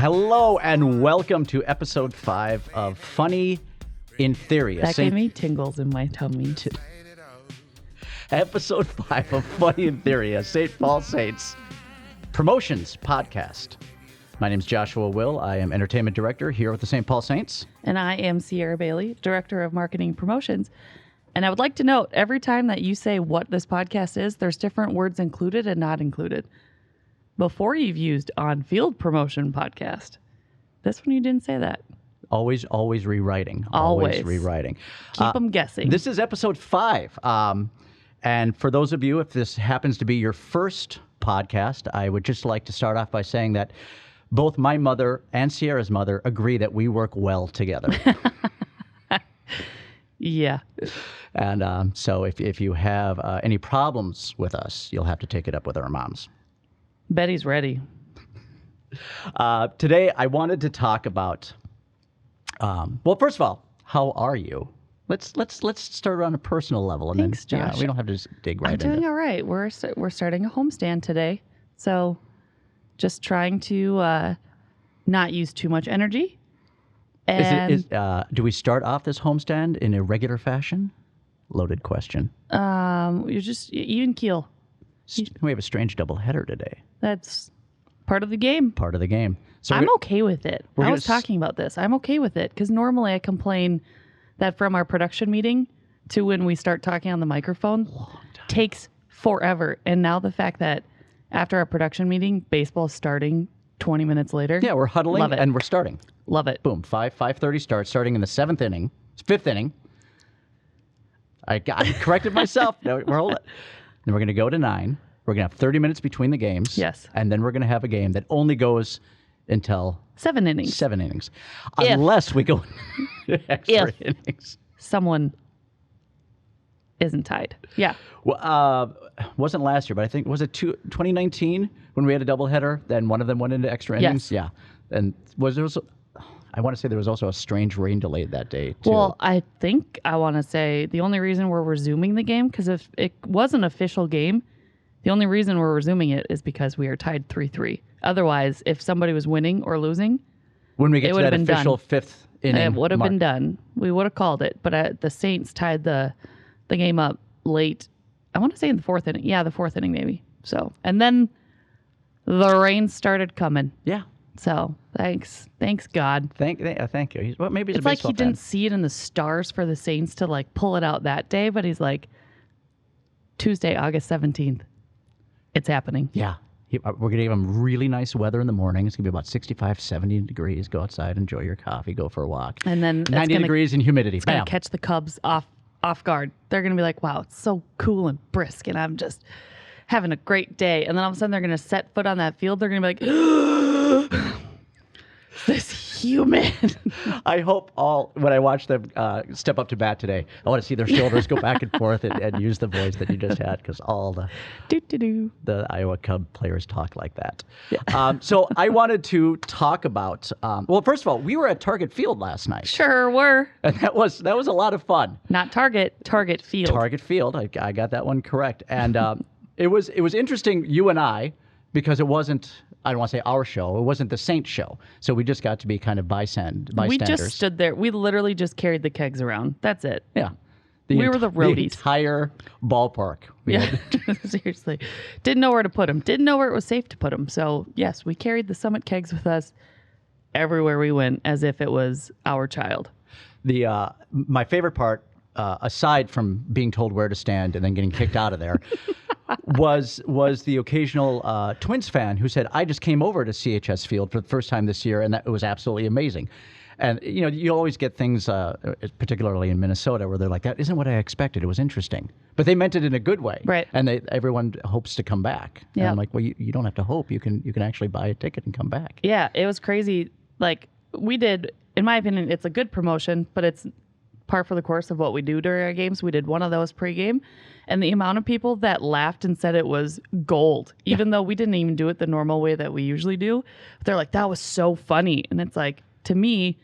Hello and welcome to episode 5 of Funny in Theory. That gave me tingles in my tummy. Episode 5 of Funny in Theory, a St. Paul Saints promotions podcast. My name is Joshua Will. I am entertainment director here with the St. Paul Saints. And I am Skare Bailey, director of marketing promotions. And I would like to note, every time that you say what this podcast is, there's different words included and not included. Before you've used on-field promotion podcast. This one you didn't say that. Always rewriting. Always rewriting. Keep them guessing. This is episode 5. And for those of you, if this happens to be your first podcast, I would just like to start off by saying that both my mother and Sierra's mother agree that we work well together. Yeah. And so if you have any problems with us, you'll have to take it up with our moms. Betty's ready. Today, I wanted to talk about, well, first of all, how are you? Let's start on a personal level. And Thanks, then, Josh. Yeah, we don't have to just dig right I'm doing into it. all right. We're starting a homestand today. So just trying to not use too much energy. And Do we start off this homestand in a regular fashion? Loaded question. you're just even keel. We have a strange double header today. That's part of the game. Part of the game. So I'm okay with it. we're I gonna was talking about this. I'm okay with it because normally I complain that from our production meeting to when we start talking on the microphone takes forever. And now the fact that after our production meeting, baseball's starting 20 minutes later. Yeah, we're huddling Love it. and we're starting. Love it. Boom, 5:30 start, starting in the 7th inning, 5th inning. I corrected myself. No, we're holding. Then we're going to go to 9. We're going to have 30 minutes between the games. Yes. And then we're going to have a game that only goes until 7 innings. 7 innings. If- Unless we go extra innings. Someone isn't tied. Yeah. Well, wasn't last year, but I think, was it 2019 when we had a doubleheader? Then one of them went into extra innings? Yes. Yeah. And I want to say there was also a strange rain delay that day, too. Well, I want to say the only reason we're resuming the game, because if it was an official game, the only reason we're resuming it is because we are tied 3-3. Otherwise, if somebody was winning or losing, when we get it to would that have been official done. 5th inning, it would have mark. been done. We would have called it. But the Saints tied the game up late. I want to say in the 4th inning. Yeah, the 4th inning maybe. So, and then the rain started coming. Yeah. So thanks God. Thank you. Maybe he's It's a like baseball he fan. didn't see it in the stars for the Saints to like pull it out that day, but he's like, Tuesday, August 17th, it's happening. Yeah. We're going to give him really nice weather in the morning. It's going to be about 65, 70 degrees. Go outside, enjoy your coffee, go for a walk. And then 90 degrees and humidity. It's going Bam. to catch the Cubs off guard. They're going to be like, wow, it's so cool and brisk, and I'm just having a great day. And then all of a sudden they're going to set foot on that field. They're going to be like, this human. I hope when I watch them step up to bat today, I want to see their shoulders go back and forth and use the voice that you just had, because all the Iowa Cub players talk like that. Yeah. So I wanted to talk about, well, first of all, we were at Target Field last night. Sure were. And that was a lot of fun. Not Target Field. Target Field. I got that one correct. And it was interesting, you and I, because it wasn't, I don't want to say our show, it wasn't the Saints show. So we just got to be kind of bystanders. We just stood there. We literally just carried the kegs around. That's it. Yeah. We were the roadies. The entire ballpark. Seriously. Didn't know where to put them. Didn't know where it was safe to put them. So, yes, we carried the Summit kegs with us everywhere we went as if it was our child. My favorite part, aside from being told where to stand and then getting kicked out of there, was the occasional Twins fan who said, I just came over to CHS Field for the first time this year, and that was absolutely amazing. And, you always get things, particularly in Minnesota, where they're like, that isn't what I expected. It was interesting. But they meant it in a good way. Right. And everyone hopes to come back. Yeah. And I'm like, well, you don't have to hope. You can actually buy a ticket and come back. Yeah, it was crazy. Like, we did, in my opinion, it's a good promotion, but it's par for the course of what we do during our games. We did one of those pregame. And the amount of people that laughed and said it was gold, even though we didn't even do it the normal way that we usually do. They're like, that was so funny. And it's like, to me,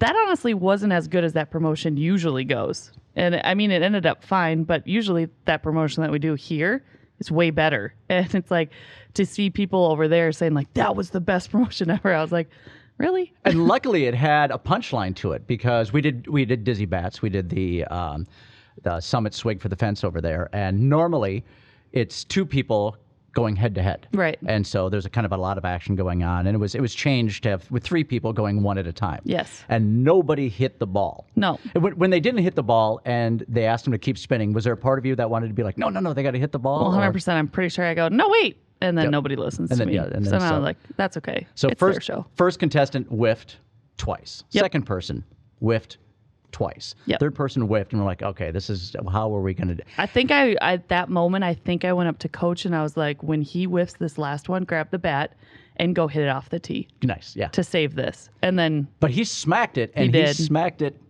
that honestly wasn't as good as that promotion usually goes. And I mean, it ended up fine, but usually that promotion that we do here It's way better. And it's like to see people over there saying like, that was the best promotion ever. I was like, really? And luckily it had a punchline to it because we did Dizzy Bats. We did the Summit Swig for the fence over there. And normally it's two people going head to head. Right. And so there's a kind of a lot of action going on. And it was changed to have with three people going one at a time. Yes. And nobody hit the ball. No. And when they didn't hit the ball and they asked them to keep spinning, was there a part of you that wanted to be like, no, they got to hit the ball? Well, 100%. I'm pretty sure I go, no, wait. And then nobody listens to me. And so now I'm like, that's okay. So it's their show. First contestant whiffed twice. Yep. Second person whiffed twice. Yep. Third person whiffed, and we're like, okay, this is how are we going to do? I think at that moment, I think I went up to coach and I was like, when he whiffs this last one, grab the bat and go hit it off the tee. Nice, yeah. To save this. And then. But he smacked it, and he smacked it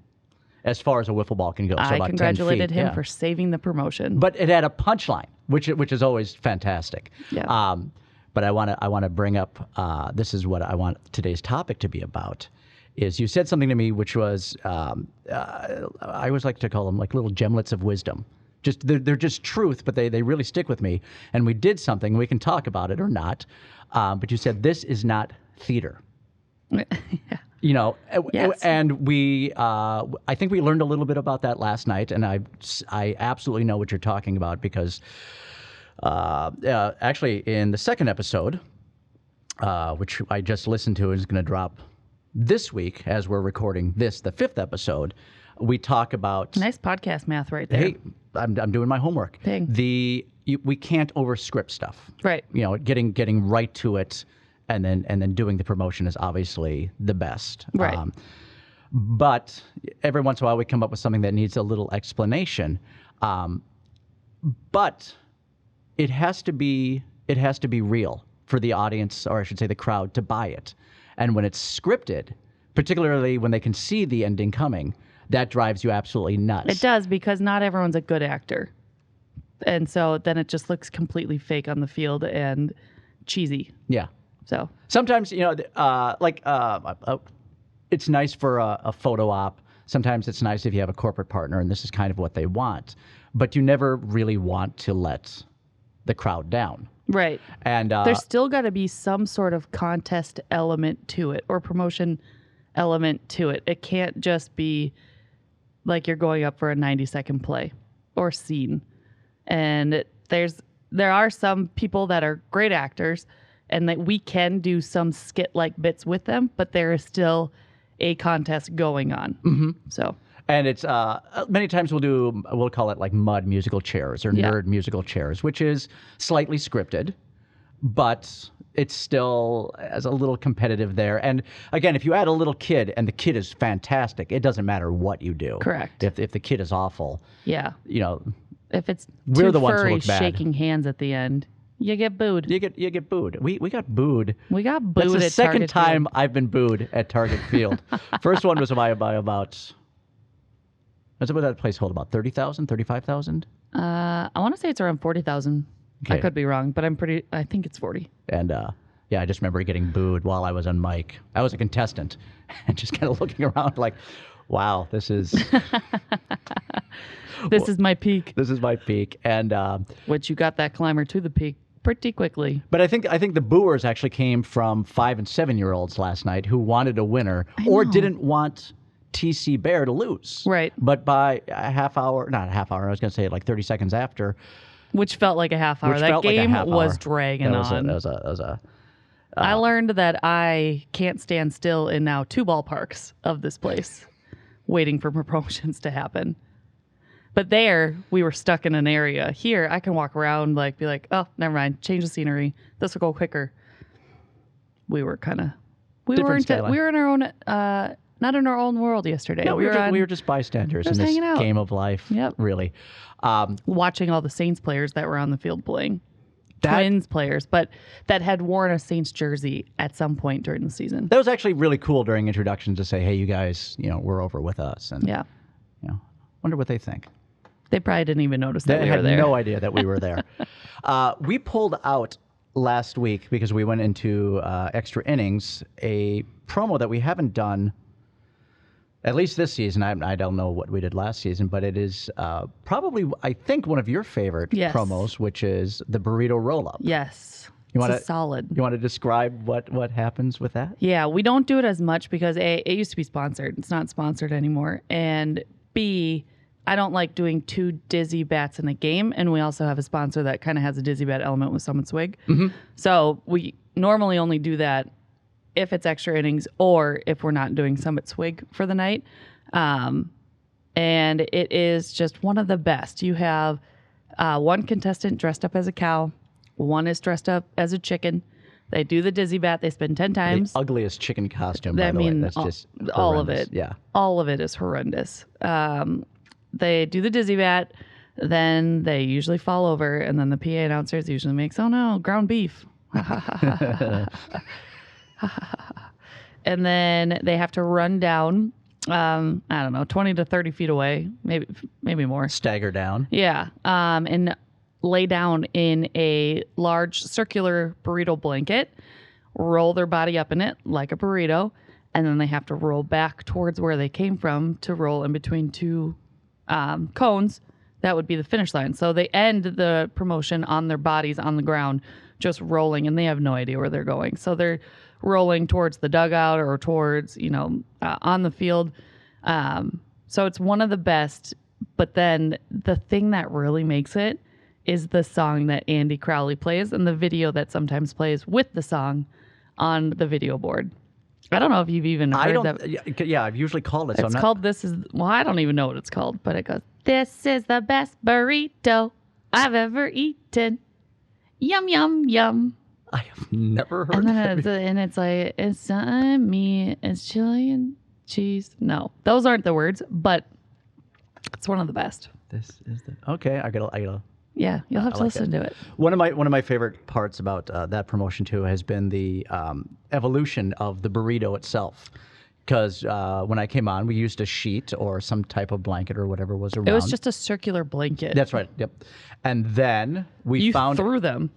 as far as a wiffle ball can go. So I about congratulated 10 feet. him for saving the promotion. But it had a punchline, which is always fantastic. Yeah. But I want to bring up, this is what I want today's topic to be about, is you said something to me which was, I always like to call them like little gemlets of wisdom. Just they're just truth, but they really stick with me. And we did something, we can talk about it or not, but you said this is not theater. Yeah. You know, Yes. and I think we learned a little bit about that last night, and I absolutely know what you're talking about because actually in the second episode, which I just listened to, is going to drop this week as we're recording this, the 5th episode, we talk about... Nice podcast math right there. Hey, I'm doing my homework. Dang. We can't over-script stuff. Right. You know, getting right to it and then doing the promotion is obviously the best. Right. But every once in a while we come up with something that needs a little explanation. But it has to be real for the audience, or I should say the crowd, to buy it. And when it's scripted, particularly when they can see the ending coming, that drives you absolutely nuts. It does, because not everyone's a good actor. And so then it just looks completely fake on the field and cheesy. Yeah. So sometimes, you know, it's nice for a photo op. Sometimes it's nice if you have a corporate partner and this is kind of what they want. But you never really want to let the crowd down. Right. And there's still got to be some sort of contest element to it or promotion element to it. It can't just be like you're going up for a 90-second play or scene. And there are some people that are great actors and that we can do some skit-like bits with them, but there is still a contest going on. Mm-hmm. So. And it's many times we'll call it like mud musical chairs or nerd musical chairs, which is slightly scripted, but it's still as a little competitive there. And again, if you add a little kid and the kid is fantastic, it doesn't matter what you do. Correct. If the kid is awful, yeah, you know, if it's we're two the ones who furries look bad. shaking hands at the end, you get booed. You get booed. We got booed. We got booed. That's the at second Target time Field. I've been booed at Target Field. First one was by about. What's that place hold? About 30,000, 35,000? I want to say it's around 40,000. I Okay. could be wrong, but I think it's 40. And yeah, I just remember getting booed while I was on mic. I was a contestant and just kind of looking around like, wow, this is This is my peak. this is my peak. And Which you got that climber to the peak pretty quickly. but I think the booers actually came from 5 and 7-year-olds last night who wanted a winner or didn't want TC Bear to lose. Right. But by a half hour, not a half hour, I was going to say like 30 seconds after. Which felt like a half hour. Which That felt like a game half was hour. dragging on. That was a I learned that I can't stand still in now 2 ballparks of this place waiting for promotions to happen. But there, we were stuck in an area. Here, I can walk around, be like, oh, never mind, change the scenery. This will go quicker. We were kind of, we were in our own, not in our own world yesterday. No, we were just bystanders just in this hanging out. game of life. Yep. Really. Watching all the Saints players that were on the field playing. That- Twins players, but that had worn a Saints jersey at some point during the season. That was actually really cool during introductions to say, hey, you guys, we're over with us. And, Yeah. Wonder what they think. They probably didn't even notice that They we were had there. no idea that we were there. We pulled out last week because we went into extra innings, a promo that we haven't done At least this season. I don't know what we did last season, but it is probably, I think, one of your favorite promos, which is the burrito roll-up. Yes. It's solid. You want to describe what happens with that? Yeah, we don't do it as much because A, it used to be sponsored. It's not sponsored anymore. And B, I don't like doing 2 dizzy bats in a game. And we also have a sponsor that kind of has a dizzy bat element with Summit Swig. Mm-hmm. So we normally only do that if it's extra innings or if we're not doing Summit Swig for the night. And it is just one of the best. You have one contestant dressed up as a cow. One is dressed up as a chicken. They do the dizzy bat. They spin 10 times. The ugliest chicken costume, by the way. That's just all of it. Yeah. All of it is horrendous. They do the dizzy bat. Then they usually fall over. And then the PA announcers usually makes, oh no, ground beef. And then they have to run down, I don't know, 20 to 30 feet away, maybe more. Stagger down. Yeah. And lay down in a large circular burrito blanket, roll their body up in it like a burrito, and then they have to roll back towards where they came from to roll in between 2 cones. That would be the finish line. So they end the promotion on their bodies on the ground, just rolling, and they have no idea where they're going. So they're rolling towards the dugout or towards, on the field. So it's one of the best. But then the thing that really makes it is the song that Andy Crowley plays and the video that sometimes plays with the song on the video board. I don't know if you've even heard that. Yeah, I've usually called it. It's called This Is... Well, I don't even know what it's called, but it goes, "This is the best burrito I've ever eaten. Yum, yum, yum." I have never heard that. And it's like, it's meat, it's chili and cheese. No, those aren't the words, but it's one of the best. This is the... Okay, I gotta... Yeah, you'll have to listen to it. One of my favorite parts about that promotion too has been the evolution of the burrito itself. Because when I came on, we used a sheet or some type of blanket or whatever was around. It was just a circular blanket. That's right. Yep. And then you threw them.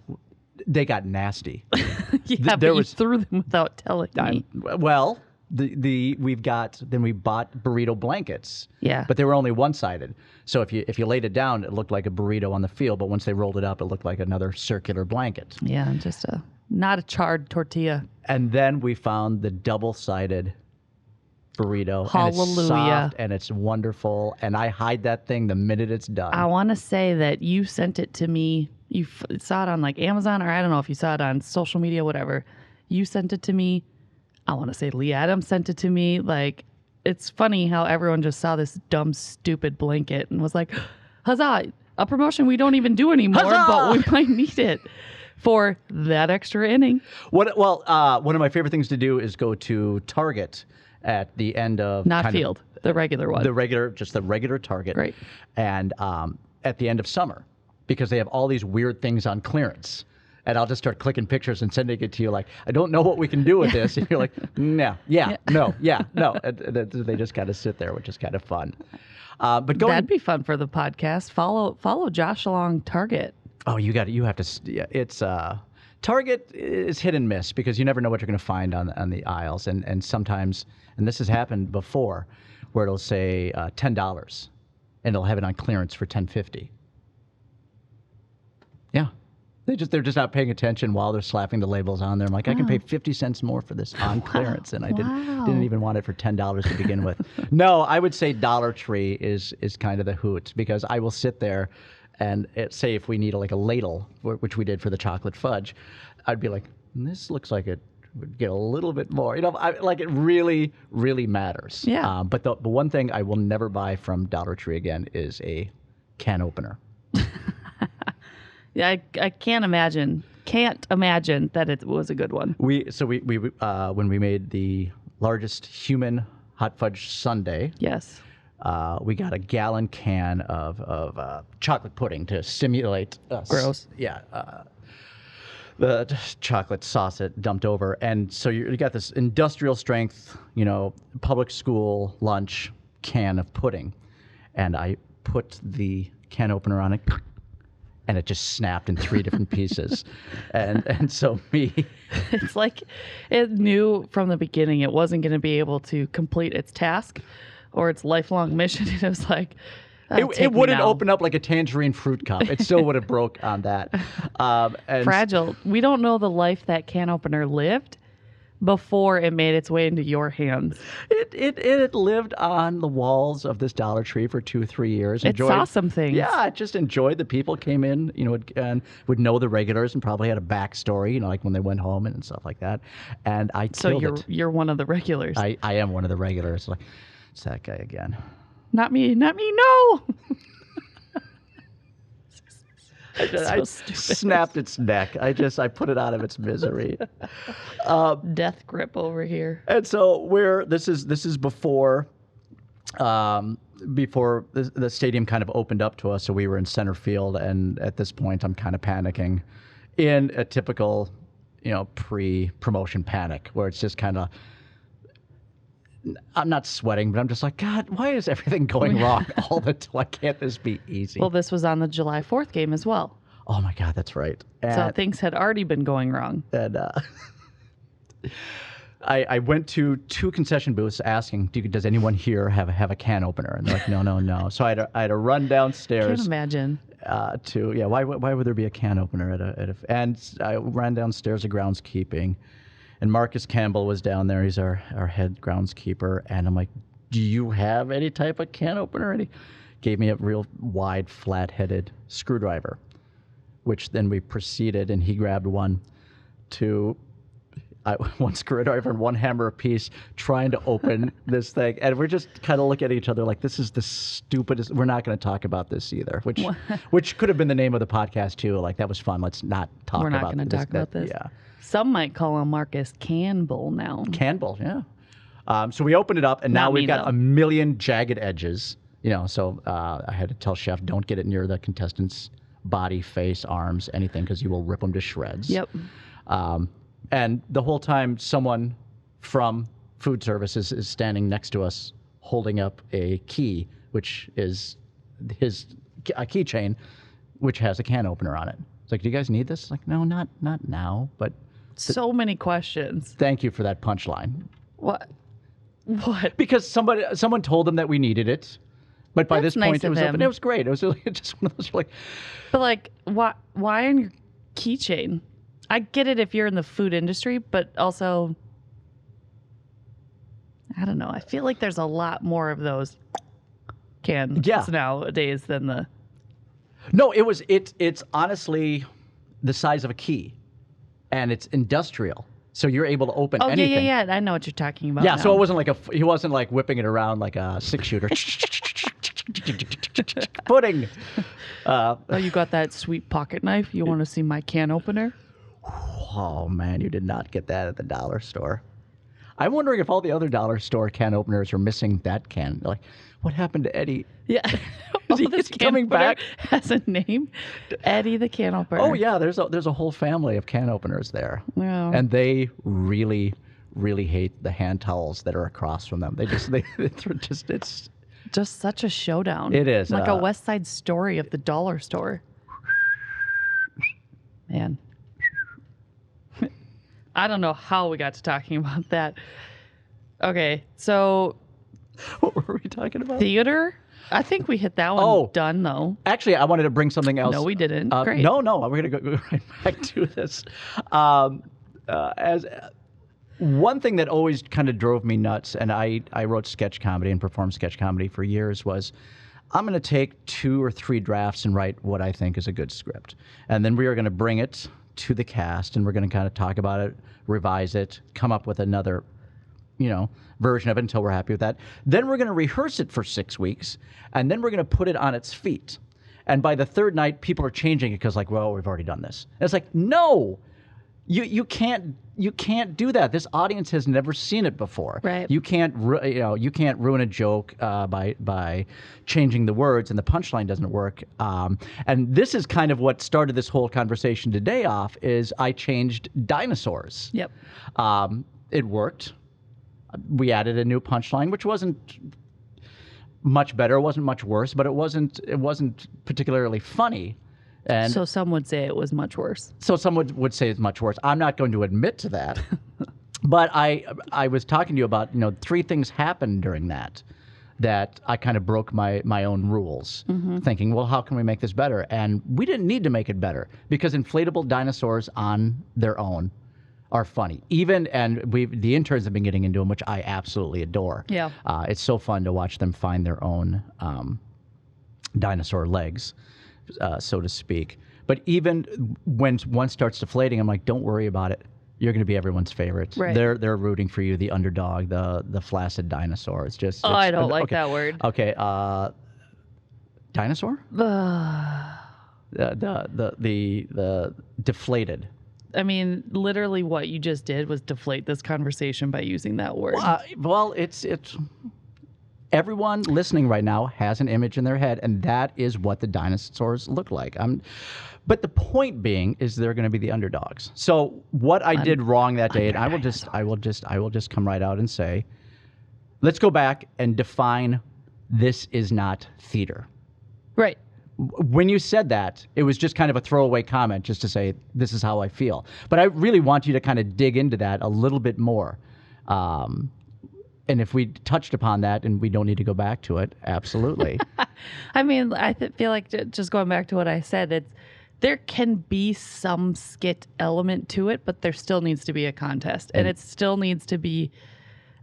They got nasty. Yeah, but you threw them without telling me. Well, we bought burrito blankets. Yeah. But they were only one-sided. So if you laid it down, it looked like a burrito on the field. But once they rolled it up, it looked like another circular blanket. Yeah, just not a charred tortilla. And then we found the double-sided burrito. Hallelujah. And it's soft and it's wonderful. And I hide that thing the minute it's done. I want to say that you sent it to me. You saw it on like Amazon, or I don't know if you saw it on social media, whatever. You sent it to me. I want to say Lee Adams sent it to me. Like, it's funny how everyone just saw this dumb, stupid blanket and was like, huzzah, a promotion we don't even do anymore, huzzah! But we might need it for that extra inning. One of my favorite things to do is go to Target at the end of... Not field, the regular one. Just the regular Target. Right. And at the end of summer, because they have all these weird things on clearance. And I'll just start clicking pictures and sending it to you like, I don't know what we can do with this. And you're like, no, no. And they just kind of sit there, which is kind of fun. But that'd be fun for the podcast. Follow Josh along Target. Oh, you have to. Yeah, it's Target is hit and miss because you never know what you're going to find on the aisles, and sometimes, and this has happened before, where it'll say $10, and it'll have it on clearance for $10.50. Yeah. They're just not paying attention while they're slapping the labels on there. I'm like, I can pay 50 cents more for this on clearance, and I didn't even want it for $10 to begin with. No, I would say Dollar Tree is kind of the hoot, because I will sit there and say if we need like a ladle, which we did for the chocolate fudge, I'd be like, this looks like it would get a little bit more. Like it really, really matters. Yeah. But the one thing I will never buy from Dollar Tree again is a can opener. Yeah, I can't imagine that it was a good one. We when we made the largest human hot fudge sundae. Yes. We got a gallon can of chocolate pudding to simulate us. Gross. Yeah. The chocolate sauce it dumped over, and so you got this industrial strength, public school lunch can of pudding, and I put the can opener on it. And it just snapped in 3 different pieces. And so It's like it knew from the beginning it wasn't going to be able to complete its task. or its lifelong mission. And it was like, it wouldn't open up like a tangerine fruit cup. It still would have broke on that. And Fragile. We don't know the life that can opener lived before it made its way into your hands. It lived on the walls of this Dollar Tree for 2-3 years. It saw some things. Yeah, it just enjoyed the people came in, and would know the regulars and probably had a backstory, like when they went home and stuff like that. And I killed it. So you're one of the regulars. I am one of the regulars. Like, it's that guy again. Not me, no. I snapped its neck. I put it out of its misery. Death grip over here. And so this is before the stadium kind of opened up to us. So we were in center field, and at this point, I'm kind of panicking, in a typical, pre-promotion panic, where it's just kind of. I'm not sweating, but I'm just like, God, why is everything going wrong all the time? Why can't this be easy? Well, this was on the July 4th game as well. Oh my God, that's right. So things had already been going wrong. And I went to 2 concession booths asking, does anyone here have a can opener? And they're like, no. So I had to run downstairs. Can't imagine. Why would there be a can opener and I ran downstairs to groundskeeping. And Marcus Campbell was down there. He's our head groundskeeper. And I'm like, do you have any type of can opener? And he gave me a real wide, flat-headed screwdriver, which then we proceeded, and he grabbed one screwdriver and one hammer apiece, trying to open this thing. And we're just kind of looking at each other like, this is the stupidest. We're not going to talk about this either, which could have been the name of the podcast, too. Like, that was fun. Let's not talk about this. We're not going to talk about this. Yeah. Some might call him Marcus Campbell now. Campbell, yeah. So we opened it up, and now we've got a million jagged edges. So I had to tell Chef, don't get it near the contestants' body, face, arms, anything, because you will rip them to shreds. Yep. And the whole time, someone from food services is standing next to us, holding up a key, which is a keychain, which has a can opener on it. It's like, do you guys need this? Like, no, not now, but. So many questions. Thank you for that punchline. What? Because someone told them that we needed it, but by this point it was open. It was great. It was just one of those like. But like, why on your keychain? I get it if you're in the food industry, but also, I don't know. I feel like there's a lot more of those cans nowadays than the. No, it's honestly the size of a key. And it's industrial, so you're able to open anything. Yeah. I know what you're talking about. Yeah, now. so it wasn't like he wasn't like whipping it around like a 6-shooter. Pudding. You got that sweet pocket knife? You want to see my can opener? Oh man, you did not get that at the dollar store. I'm wondering if all the other dollar store can openers are missing that can. Like, what happened to Eddie? Yeah. Is he coming back? Has a name? Eddie the can opener. Oh yeah, there's a whole family of can openers there. Yeah. And they really, really hate the hand towels that are across from them. It's just such a showdown. It is. Like a West Side Story of the dollar store. Man. I don't know how we got to talking about that. Okay, so. What were we talking about? Theater? I think we hit that one done, though. Actually, I wanted to bring something else. No, we didn't. Great. No, we're going to go right back to this. As one thing that always kind of drove me nuts, and I wrote sketch comedy and performed sketch comedy for years, was I'm going to take 2 or 3 drafts and write what I think is a good script. And then we are going to bring it to the cast, and we're going to kind of talk about it, revise it, come up with another version of it until we're happy with that. Then we're going to rehearse it for 6 weeks, and then we're going to put it on its feet. And by the 3rd night, people are changing it because, like, well, we've already done this. And it's like, no, you can't do that. This audience has never seen it before. Right. You can't ruin a joke by changing the words, and the punchline doesn't work. And this is kind of what started this whole conversation today off. Is I changed dinosaurs. Yep. It worked. We added a new punchline, which wasn't much better. It wasn't much worse, but it wasn't particularly funny. And so some would say it was much worse. So some would say it's much worse. I'm not going to admit to that. But I was talking to you about, 3 things happened during that. that I kind of broke my own rules, thinking, well, how can we make this better? And we didn't need to make it better because inflatable dinosaurs on their own are funny. The interns have been getting into them, which I absolutely adore. Yeah. It's so fun to watch them find their own dinosaur legs, so to speak. But even when one starts deflating, I'm like, don't worry about it. You're going to be everyone's favorite. Right. They're rooting for you, the underdog, the flaccid dinosaur. It's just. I don't like that word. Okay. Dinosaur? The deflated. I mean, literally what you just did was deflate this conversation by using that word. Well, it's everyone listening right now has an image in their head, and that is what the dinosaurs look like. But the point being is they're going to be the underdogs. So what I did wrong that day, and I will just come right out and say, let's go back and define this is not theater. Right. When you said that, it was just kind of a throwaway comment just to say, this is how I feel. But I really want you to kind of dig into that a little bit more. And if we touched upon that and we don't need to go back to it, absolutely. I mean, I feel like just going back to what I said, there can be some skit element to it, but there still needs to be a contest. And it still needs to be,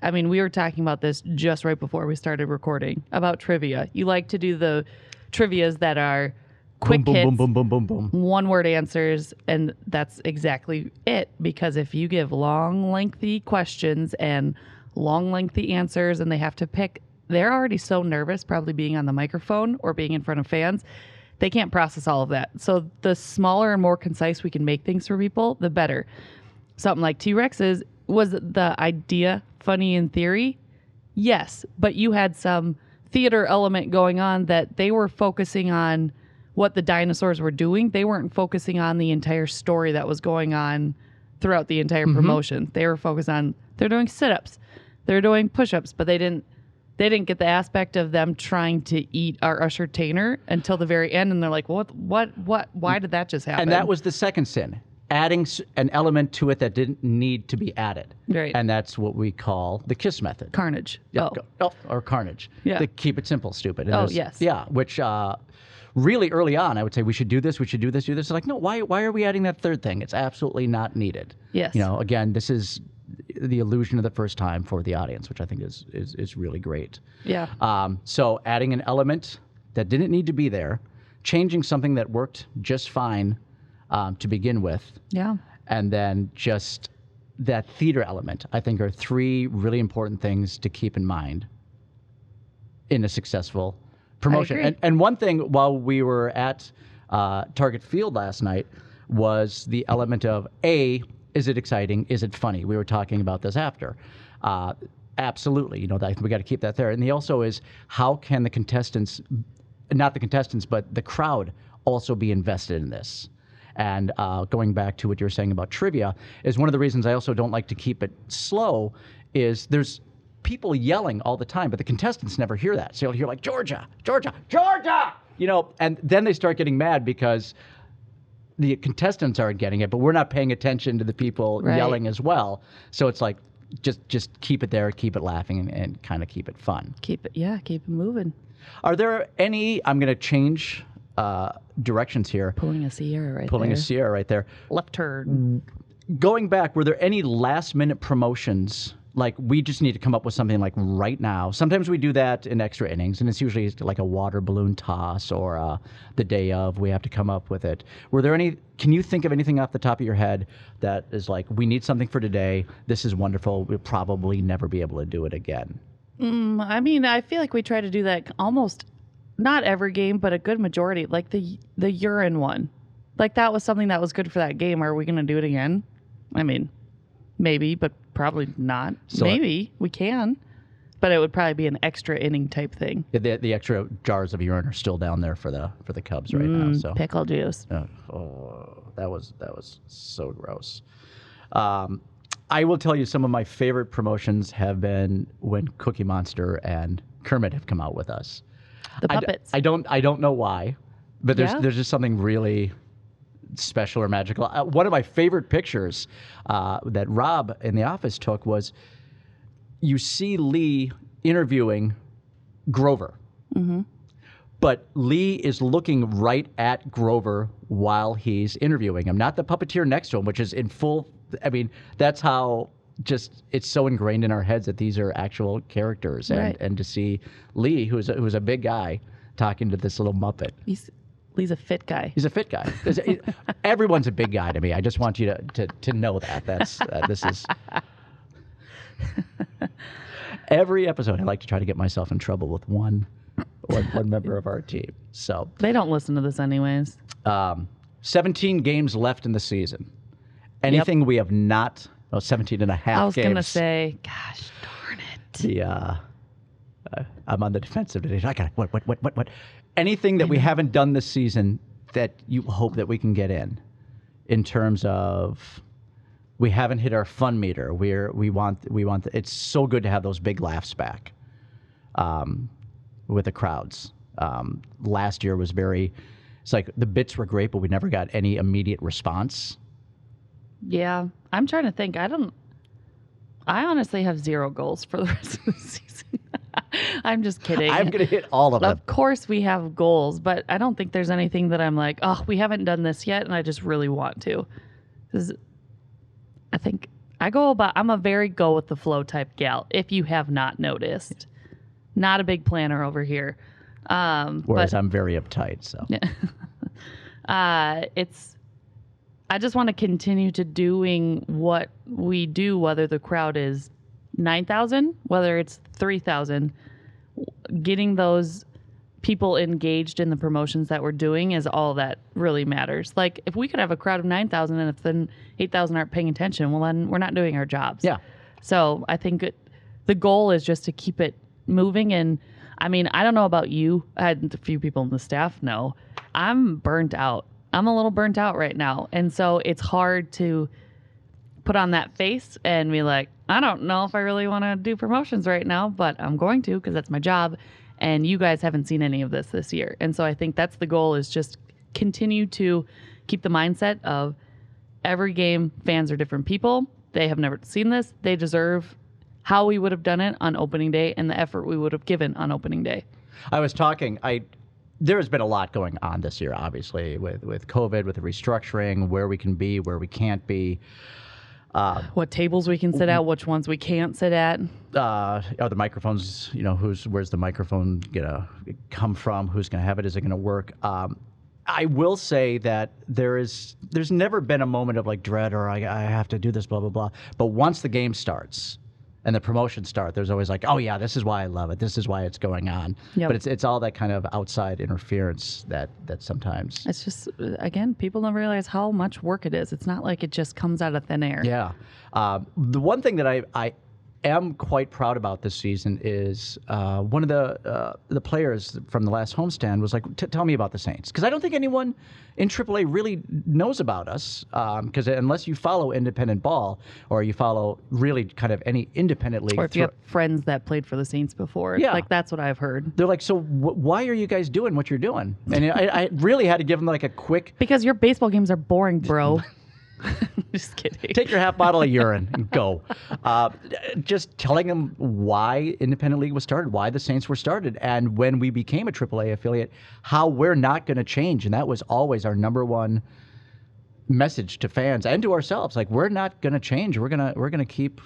I mean, we were talking about this just right before we started recording about trivia. You like to do the trivias that are quick hits, boom, boom, boom, boom, boom. one-word answers, and that's exactly it. Because if you give long, lengthy questions and long, lengthy answers, and they have to pick, they're already so nervous, probably being on the microphone or being in front of fans, they can't process all of that. So the smaller and more concise we can make things for people, the better. Something like T-Rexes, was the idea funny in theory? Yes, but you had some theater element going on that they were focusing on what the dinosaurs were doing. They weren't focusing on the entire story that was going on throughout the entire promotion. They were focused on, they're doing sit-ups, they're doing push-ups, but they didn't get the aspect of them trying to eat our Usher Tainer until the very end. And they're like, what, why did that just happen? And that was the second sin, adding an element to it that didn't need to be added. Right. And that's what we call the KISS method. Carnage. Yeah, or carnage. Yeah. To keep it simple, stupid. And yes. Yeah, which really early on, I would say we should do this, do this. It's like, no, why are we adding that third thing? It's absolutely not needed. Yes. You know, again, this is the illusion of the first time for the audience, which I think is really great. Yeah. So adding an element that didn't need to be there, changing something that worked just fine to begin with. Yeah. And then just that theater element, I think, are three really important things to keep in mind in a successful promotion. I agree. And one thing while we were at Target Field last night was the element of is it exciting? Is it funny? We were talking about this after. Absolutely. You know, we got to keep that there. And the also is, how can the contestants, not the contestants, but the crowd also be invested in this? And going back to what you were saying about trivia, is one of the reasons I also don't like to keep it slow is there's people yelling all the time, but the contestants never hear that. So you'll hear like, Georgia, Georgia, Georgia! You know, and then they start getting mad because the contestants aren't getting it, but we're not paying attention to the people yelling as well. So it's like, just keep it there, keep it laughing, and kind of keep it fun. Keep it moving. Are there any, I'm going to change directions here. Pulling a Sierra right there. Left turn. Going back, were there any last minute promotions? Like, we just need to come up with something like right now. Sometimes we do that in extra innings, and it's usually like a water balloon toss or the day of, we have to come up with it. Were there any, can you think of anything off the top of your head that is like, we need something for today, this is wonderful, we'll probably never be able to do it again? I mean, I feel like we try to do that almost, not every game, but a good majority. Like the urine one. Like, that was something that was good for that game. Are we going to do it again? I mean, maybe, but probably not. So maybe we can, but it would probably be an extra inning type thing. The extra jars of urine are still down there for the Cubs right now. So pickle juice. That was so gross. I will tell you, some of my favorite promotions have been when Cookie Monster and Kermit have come out with us. The puppets. I don't know why, but there's just something really special or magical. One of my favorite pictures that Rob in the office took was, you see Lee interviewing Grover. But Lee is looking right at Grover while he's interviewing him, not the puppeteer next to him, which is in full. I mean, that's how just it's so ingrained in our heads that these are actual characters. Right. And to see Lee, who's a big guy, talking to this little Muppet. Lee's a fit guy. He's a fit guy. Everyone's a big guy to me. I just want you to know that. This is... Every episode, I like to try to get myself in trouble with one member of our team. So They don't listen to this anyways. 17 games left in the season. Anything we have not... 17 and a half games. I was going to say, gosh, darn it. I'm on the defensive today. I got what? Anything that we haven't done this season that you hope that we can get in terms of we haven't hit our fun meter. We want. It's so good to have those big laughs back with the crowds. Last year was it's like the bits were great, but we never got any immediate response. Yeah, I'm trying to think. I honestly have 0 goals for the rest of the season. I'm just kidding. I'm going to hit all of them. Of course we have goals, but I don't think there's anything that I'm like, oh, we haven't done this yet, and I just really want to. Because I think I'm a very go with the flow type gal, if you have not noticed. Not a big planner over here. Whereas I'm very uptight, so. I just want to continue to doing what we do, whether the crowd is 9,000, whether it's 3,000. Getting those people engaged in the promotions that we're doing is all that really matters. Like, if we could have a crowd of 9,000 and if then 8,000 aren't paying attention, well, then we're not doing our jobs. Yeah. So I think the goal is just to keep it moving. And I mean, I don't know about you. I had a few people in the staff know. I'm burnt out. I'm a little burnt out right now. And so it's hard to put on that face and be like, I don't know if I really want to do promotions right now, but I'm going to because that's my job. And you guys haven't seen any of this year. And so I think that's the goal, is just continue to keep the mindset of every game, fans are different people. They have never seen this. They deserve how we would have done it on opening day and the effort we would have given on opening day. I was talking, there has been a lot going on this year, obviously, with COVID, with the restructuring, where we can be, where we can't be. What tables we can sit at, which ones we can't sit at. Are the microphones, where's the microphone going to come from? Who's going to have it? Is it going to work? I will say that there's never been a moment of like dread or I have to do this, blah, blah, blah. But once the game starts and the promotions start, there's always like, oh yeah, this is why I love it. This is why it's going on. Yep. But it's all that kind of outside interference that sometimes. It's just, again, people don't realize how much work it is. It's not like it just comes out of thin air. Yeah. The one thing that I am quite proud about this season is one of the players from the last homestand was like, tell me about the Saints. Because I don't think anyone in AAA really knows about us, because unless you follow independent ball or you follow really kind of any independent league. Or if you have friends that played for the Saints before. Yeah. Like, that's what I've heard. They're like, so why are you guys doing what you're doing? And I really had to give them like a quick... Because your baseball games are boring, bro. Just kidding. Take your half bottle of urine and go. Just telling them why Independent League was started, why the Saints were started, and when we became a AAA affiliate, how we're not going to change. And that was always our number one message to fans and to ourselves. Like, we're not going to change. We're gonna keep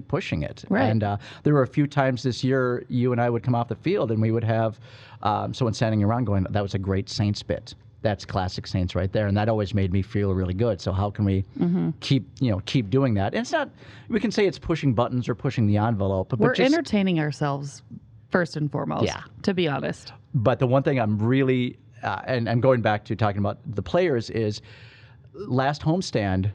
pushing it. Right. And there were a few times this year you and I would come off the field and we would have someone standing around going, that was a great Saints bit. That's classic Saints right there, and that always made me feel really good. So how can we keep doing that? And it's not, we can say it's pushing buttons or pushing the envelope, but we're just entertaining ourselves first and foremost. Yeah. To be honest. But the one thing I'm really, and I'm going back to talking about the players, is last homestand,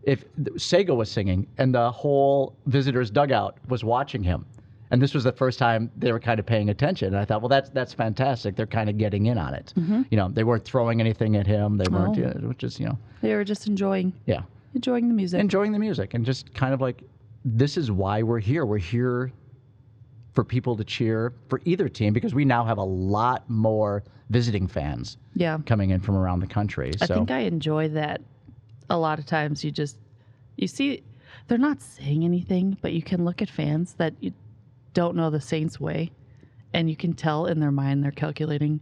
if Sega was singing and the whole visitors' dugout was watching him. And this was the first time they were kind of paying attention. And I thought, well, that's fantastic. They're kind of getting in on it. Mm-hmm. They weren't throwing anything at him. They weren't, just, They were just enjoying the music. Enjoying the music. And just kind of like, this is why we're here. We're here for people to cheer for either team, because we now have a lot more visiting fans coming in from around the country. I think I enjoy that. A lot of times you see, they're not saying anything, but you can look at fans that you don't know the Saints way, And you can tell in their mind they're calculating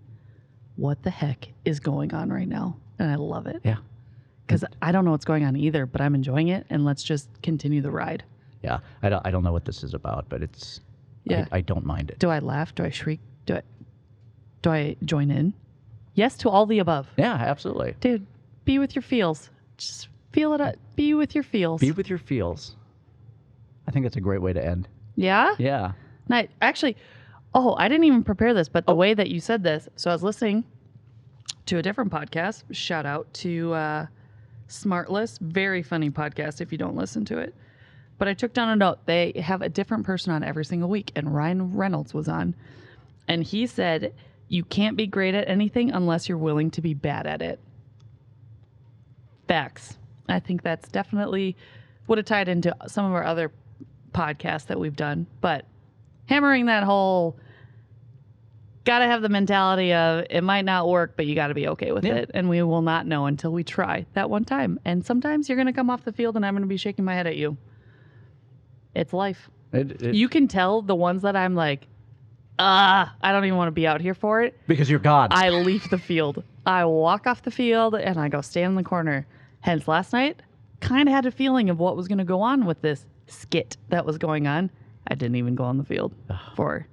what the heck is going on right now. And I love it. Yeah. Because I don't know what's going on either, but I'm enjoying it. And let's just continue the ride. Yeah. I don't know what this is about, but it's, I don't mind it. Do I laugh? Do I shriek? Do I join in? Yes to all the above. Yeah, absolutely. Dude, be with your feels. Just feel it out. Be with your feels. Be with your feels. I think that's a great way to end. Yeah? Yeah. Actually, I didn't even prepare this, but the way that you said this, so I was listening to a different podcast. Shout out to Smartless. Very funny podcast if you don't listen to it. But I took down a note. They have a different person on every single week, and Ryan Reynolds was on. And he said, you can't be great at anything unless you're willing to be bad at it. Facts. I think that's definitely would have tied into some of our other podcasts that we've done. But hammering that whole, got to have the mentality of it might not work, but you got to be okay with it. And we will not know until we try that one time. And sometimes you're going to come off the field and I'm going to be shaking my head at you. It's life. You can tell the ones that I'm like, I don't even want to be out here for it. Because you're God. I leave the field. I walk off the field and I go stand in the corner. Hence last night, kind of had a feeling of what was going to go on with this skit that was going on. I didn't even go on the field for.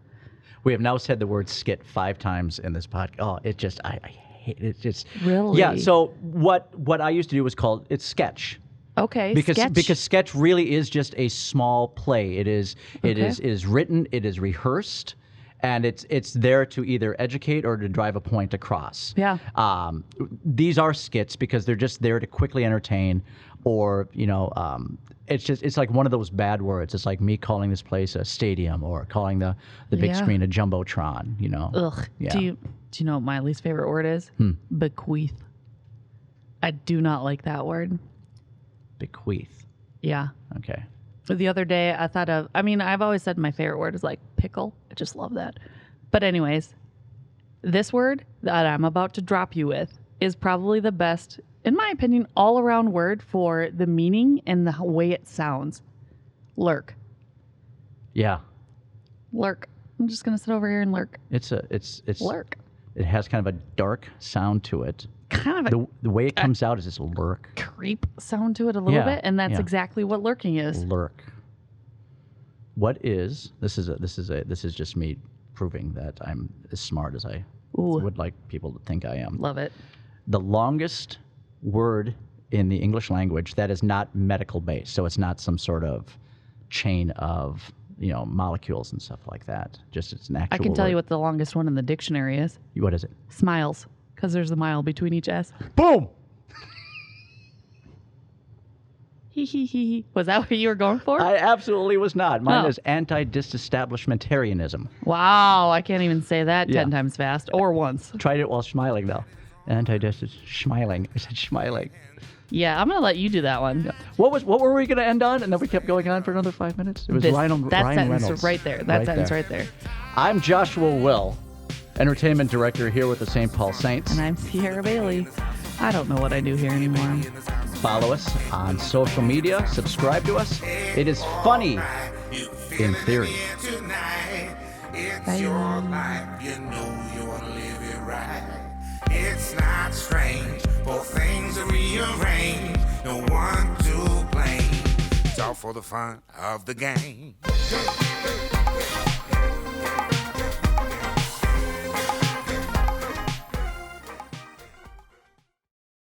We have now said the word skit 5 times in this podcast. Oh, it just, I hate it. It's just. Really? Yeah. So what I used to do was called, it's sketch. Okay. Because sketch really is just a small play. It is written, it is rehearsed, and it's there to either educate or to drive a point across. Yeah. These are skits because they're just there to quickly entertain, or it's like one of those bad words. It's like me calling this place a stadium or calling the big screen a jumbotron. Ugh. Yeah. Do you know what my least favorite word is? Bequeath. I do not like that word. Bequeath. Yeah. Okay. The other day I thought of, I've always said my favorite word is like pickle. I just love that. But anyways, this word that I'm about to drop you with is probably the best, in my opinion, all around word for the meaning and the way it sounds. Lurk. Yeah. Lurk. I'm just going to sit over here and lurk. It's lurk. It has kind of a dark sound to it. Kind of the way it comes out is this lurk. Creep sound to it a little bit, and that's exactly what lurking is. Lurk. What is this is just me proving that I'm as smart as I would like people to think I am. Love it. The longest word in the English language that is not medical based, so it's not some sort of chain of molecules and stuff like that. Just it's an actual. I can tell word. you what the longest one in the dictionary is. What is it? Smiles. Because there's a mile between each S. Boom! Was that what you were going for? I absolutely was not. Mine is anti-disestablishmentarianism. Wow, I can't even say that 10 times fast or once. Tried it while smiling, though. Schmiling. I said schmiling. Yeah, I'm going to let you do that one. Yeah. What were we going to end on? And then we kept going on for another 5 minutes? It was Ryan Reynolds. Right there. That sentence right there. I'm Joshua Will, entertainment director here with the St. Paul Saints. And I'm Sierra Bailey. I don't know what I do here anymore. Follow us on social media. Subscribe to us. It is funny in theory. Bye. It's not strange, both things are rearranged. No one to blame. It's all for the fun of the game.